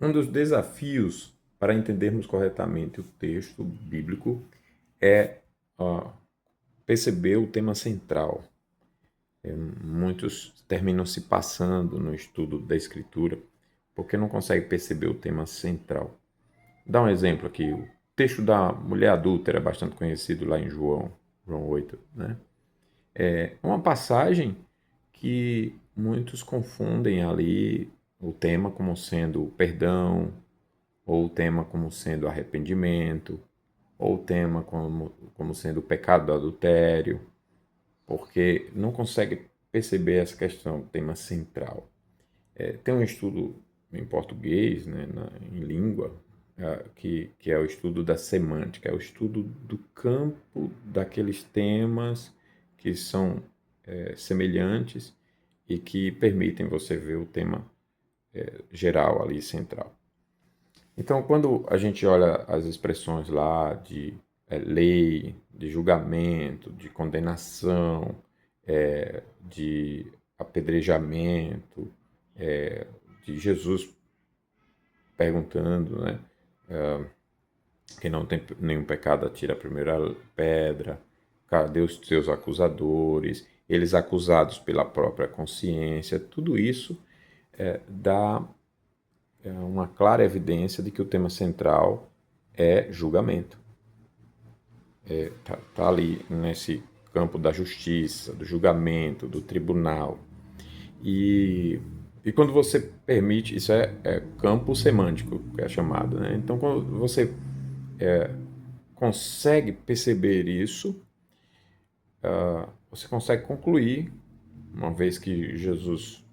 Um dos desafios para entendermos corretamente o texto bíblico é ó, perceber o tema central. Muitos terminam se passando no estudo da Escritura porque não conseguem perceber o tema central. Dá um exemplo aqui. O texto da mulher adúltera é bastante conhecido lá em João 8, né? É uma passagem que muitos confundem ali o tema como sendo o perdão, ou o tema como sendo arrependimento, ou o tema como sendo o pecado do adultério, porque não consegue perceber essa questão, o tema central. Tem um estudo em português, né, em língua, que é o estudo da semântica, é o estudo do campo daqueles temas que são semelhantes e que permitem você ver o tema geral ali, central. Então, quando a gente olha as expressões lá de lei, de julgamento, de condenação, de apedrejamento, de Jesus perguntando, né, quem não tem nenhum pecado atira a primeira pedra, cadê os seus acusadores, eles acusados pela própria consciência, tudo isso dá uma clara evidência de que o tema central é julgamento. Tá ali nesse campo da justiça, do julgamento, do tribunal. E quando você permite, isso é campo semântico, que é chamado, né? Então, quando você consegue perceber isso, você consegue concluir, uma vez que Jesus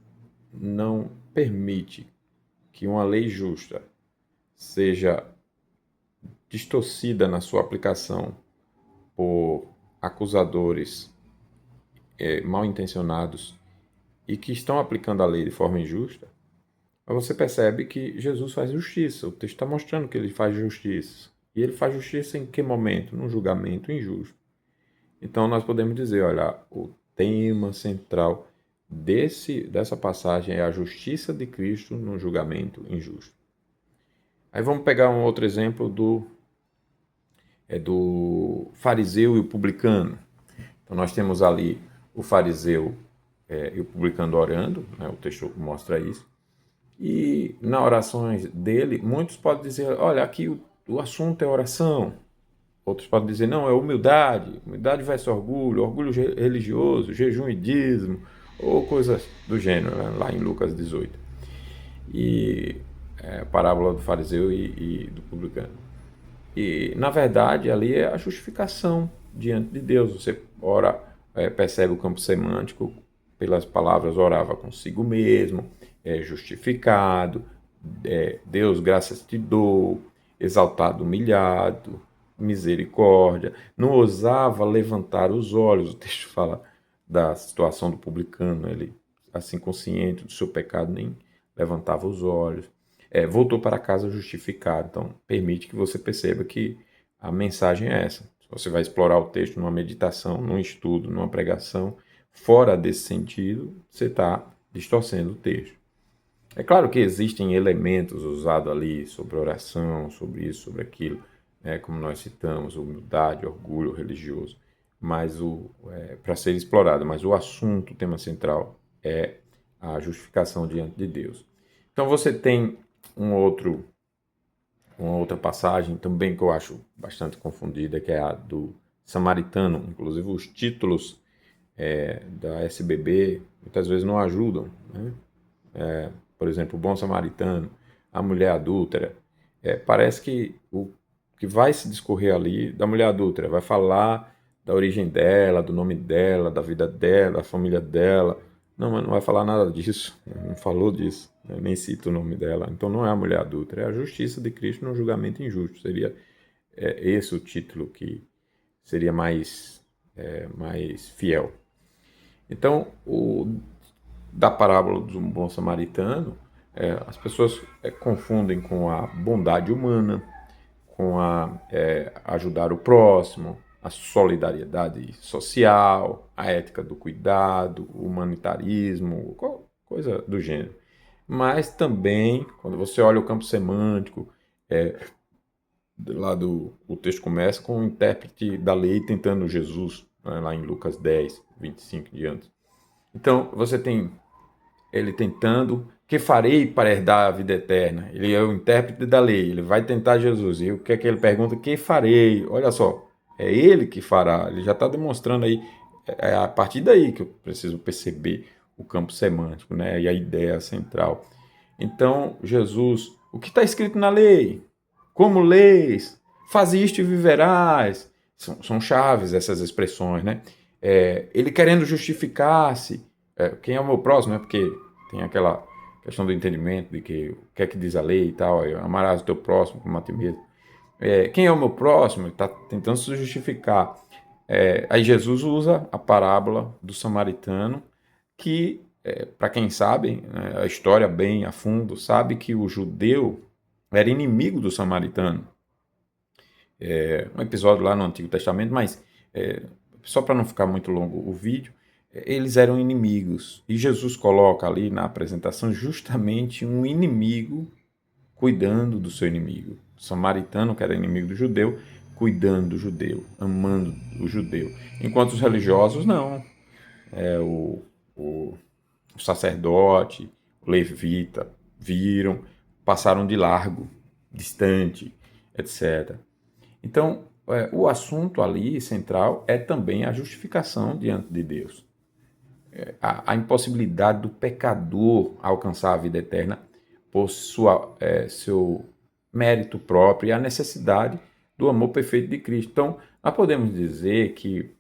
não permite que uma lei justa seja distorcida na sua aplicação por acusadores mal intencionados e que estão aplicando a lei de forma injusta, você percebe que Jesus faz justiça. O texto está mostrando que ele faz justiça. E ele faz justiça em que momento? Num julgamento injusto. Então nós podemos dizer, olha, o tema central dessa passagem é a justiça de Cristo no julgamento injusto. Aí vamos pegar um outro exemplo do fariseu e o publicano. Então nós temos ali o fariseu e o publicano orando, né? O texto mostra isso. E nas orações dele, muitos podem dizer, olha, aqui o assunto é oração. Outros podem dizer, não, é humildade, humildade versus orgulho, orgulho religioso, jejum e dízimo, ou coisas do gênero, né? Lá em Lucas 18. E a parábola do fariseu e do publicano. E, na verdade, ali é a justificação diante de Deus. Você ora, percebe o campo semântico pelas palavras orava consigo mesmo, é justificado, Deus, graças te dou, exaltado, humilhado, misericórdia. Não ousava levantar os olhos. O texto fala da situação do publicano, ele, assim consciente do seu pecado, nem levantava os olhos. Voltou para casa justificado. Então, permite que você perceba que a mensagem é essa. Se você vai explorar o texto numa meditação, num estudo, numa pregação, fora desse sentido, você está distorcendo o texto. É claro que existem elementos usados ali sobre oração, sobre isso, sobre aquilo, né, como nós citamos, humildade, orgulho religioso, mas para ser explorado, mas o assunto, o tema central é a justificação diante de Deus. Então você tem uma outra passagem também que eu acho bastante confundida, que é a do samaritano. Inclusive os títulos da SBB muitas vezes não ajudam, né? Por exemplo, o bom samaritano, a mulher adúltera. Parece que o que vai se discorrer ali da mulher adúltera vai falar da origem dela, do nome dela, da vida dela, da família dela. Não, mas não vai falar nada disso, não falou disso, né? Nem cita o nome dela. Então não é a mulher adúltera, é a justiça de Cristo no julgamento injusto. Seria esse o título que seria mais fiel. Então, da parábola do bom samaritano, as pessoas confundem com a bondade humana, com ajudar o próximo, a solidariedade social, a ética do cuidado, o humanitarismo, coisa do gênero. mas também, quando você olha o campo semântico, lá o texto começa com o intérprete da lei tentando Jesus, né, lá em Lucas 10, 25 em diante. Então, você tem ele tentando, que farei para herdar a vida eterna? Ele é o intérprete da lei, ele vai tentar Jesus. E o que é que ele pergunta? Que farei? Olha só, é ele que fará. Ele já está demonstrando aí, é a partir daí que eu preciso perceber o campo semântico, né? E a ideia central. Então, Jesus, o que está escrito na lei? Como leis? Faz isto e viverás. São chaves essas expressões, né? Ele querendo justificar-se. Quem é o meu próximo, né? Porque tem aquela questão do entendimento de que o que é que diz a lei e tal, amarás o teu próximo como a ti mesmo. Quem é o meu próximo? Ele está tentando se justificar. Aí Jesus usa a parábola do samaritano, que, para quem sabe, né, a história bem a fundo, sabe que o judeu era inimigo do samaritano. Um episódio lá no Antigo Testamento, mas só para não ficar muito longo o vídeo, eles eram inimigos. E Jesus coloca ali na apresentação justamente um inimigo cuidando do seu inimigo. O samaritano, que era inimigo do judeu, cuidando do judeu, amando o judeu. Enquanto os religiosos, não. O, o, o sacerdote, o levita, viram, passaram de largo, distante, etc. Então, o assunto ali central é também a justificação diante de Deus. A impossibilidade do pecador alcançar a vida eterna por seu mérito próprio e a necessidade do amor perfeito de Cristo. Então, nós podemos dizer que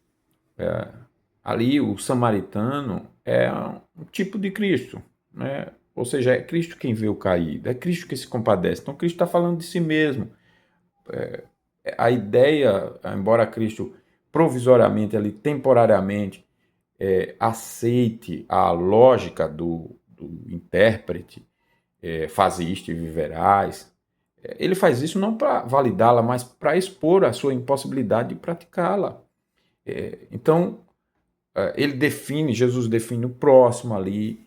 ali o samaritano é um tipo de Cristo, né? Ou seja, é Cristo quem vê o caído, é Cristo que se compadece. Então, Cristo está falando de si mesmo. A ideia, embora Cristo provisoriamente, ali, temporariamente, aceite a lógica do intérprete, faz isto e viverás, ele faz isso não para validá-la, mas para expor a sua impossibilidade de praticá-la. Então, Jesus define o próximo ali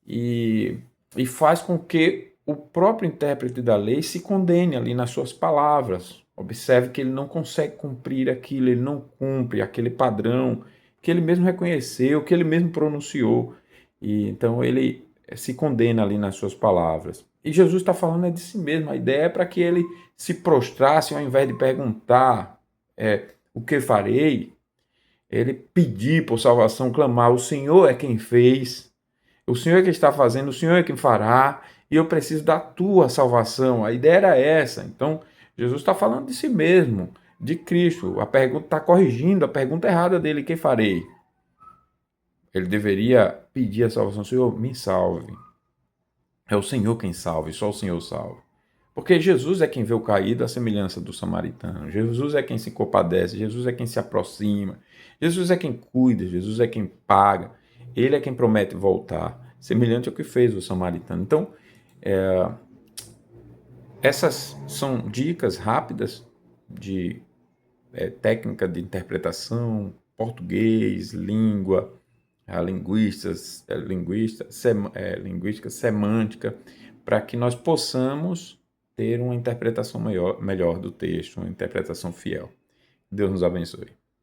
e, e faz com que o próprio intérprete da lei se condene ali nas suas palavras. Observe que ele não consegue cumprir aquilo, ele não cumpre aquele padrão que ele mesmo reconheceu, que ele mesmo pronunciou. E então ele se condena ali nas suas palavras. E Jesus está falando de si mesmo. A ideia é para que ele se prostrasse ao invés de perguntar o que farei, ele pedir por salvação, clamar: o Senhor é quem fez, o Senhor é quem está fazendo, o Senhor é quem fará, e eu preciso da tua salvação. A ideia era essa. Então, Jesus está falando de si mesmo, de Cristo. A pergunta está corrigindo a pergunta errada dele: quem farei? Ele deveria pedir a salvação: Senhor, me salve. É o Senhor quem salve, só o Senhor salva. Porque Jesus é quem vê o caído à semelhança do samaritano. Jesus é quem se compadece, Jesus é quem se aproxima, Jesus é quem cuida, Jesus é quem paga, ele é quem promete voltar, semelhante ao que fez o samaritano. Então, essas são dicas rápidas de técnica de interpretação, português, língua, linguística, semântica, para que nós possamos ter uma interpretação melhor do texto, uma interpretação fiel. Deus nos abençoe.